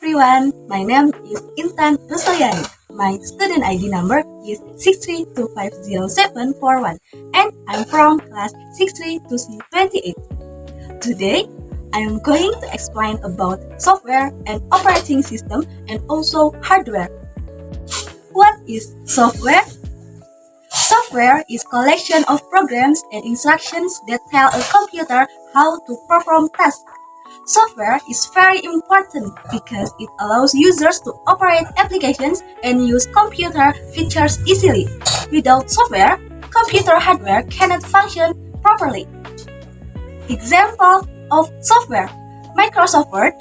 everyone, my name is Intan Rusayani. My student ID number is 6325071 and I'm from class 632C28. Today, I am going to explain about software and operating system and also hardware. What is software? Software is collection of programs and instructions that tell a computer how to perform tasks. Software is very important because it allows users to operate applications and use computer features easily. Without software, computer hardware cannot function properly. Example of software: Microsoft Word,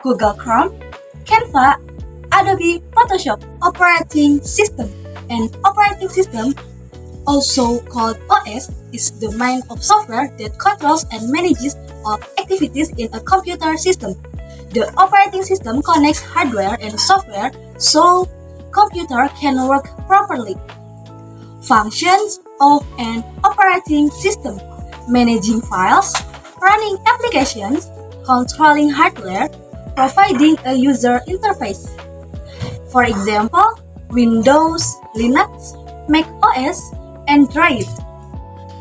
Google Chrome, Canva, Adobe Photoshop. Operating system and operating system, also called OS, is the domain of software that controls and manages all activities in a computer system. The operating system connects hardware and software so computer can work properly. Functions of an operating system: managing files, running applications, controlling hardware, providing a user interface. For example, Windows, Linux, Mac OS, Android.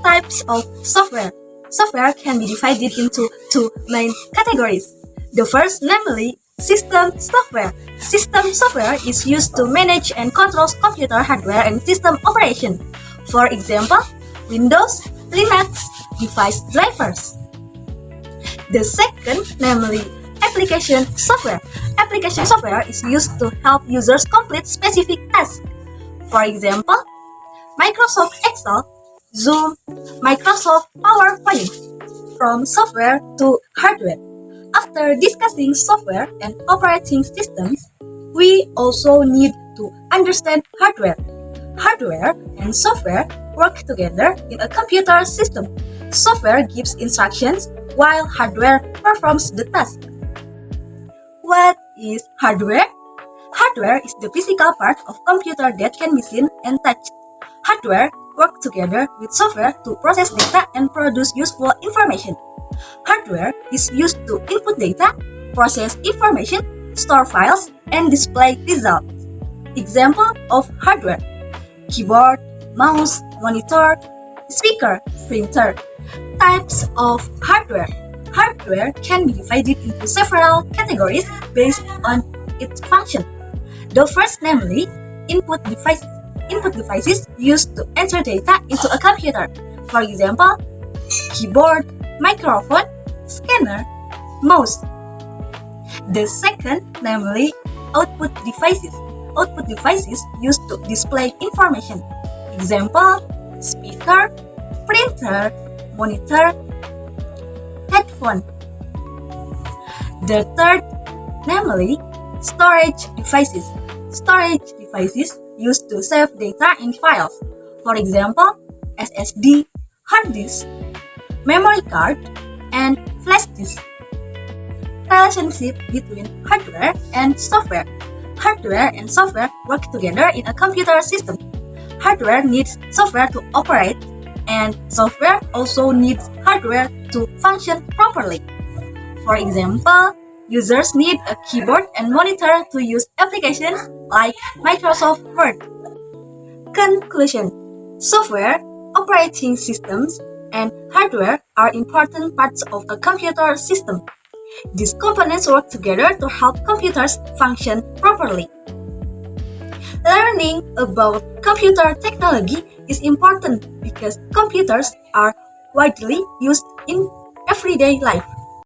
Types of software. Software can be divided into two main categories. The first, namely, system software. System software is used to manage and control computer hardware and system operation. For example, Windows, Linux, device drivers. The second, namely, application software. Application software is used to help users complete specific tasks. For example, Microsoft Excel, Zoom, Microsoft PowerPoint. From software to hardware. After discussing software and operating systems, we also need to understand hardware. Hardware and software work together in a computer system. Software gives instructions while hardware performs the task. What is hardware? Hardware is the physical part of computer that can be seen and touched. Hardware work together with software to process data and produce useful information. Hardware is used to input data, process information, store files, and display results. Example of hardware: keyboard, mouse, monitor, speaker, printer. Types of hardware. Hardware can be divided into several categories based on its function. The first, namely, input devices. Input devices used to enter data into a computer. For example, keyboard, microphone, scanner, mouse. The second, namely, output devices. Output devices used to display information. Example, speaker, printer, monitor, headphone. The third, namely, storage devices. Storage devices used to save data in files. For example, SSD, hard disk, memory card, and flash disk. Relationship between hardware and software. Hardware and software work together in a computer system. Hardware needs software to operate, and software also needs hardware to function properly. For example, users need a keyboard and monitor to use applications like Microsoft Word. Conclusion: software, operating systems, and hardware are important parts of a computer system. These components work together to help computers function properly. Learning about computer technology is important because computers are widely used in everyday life.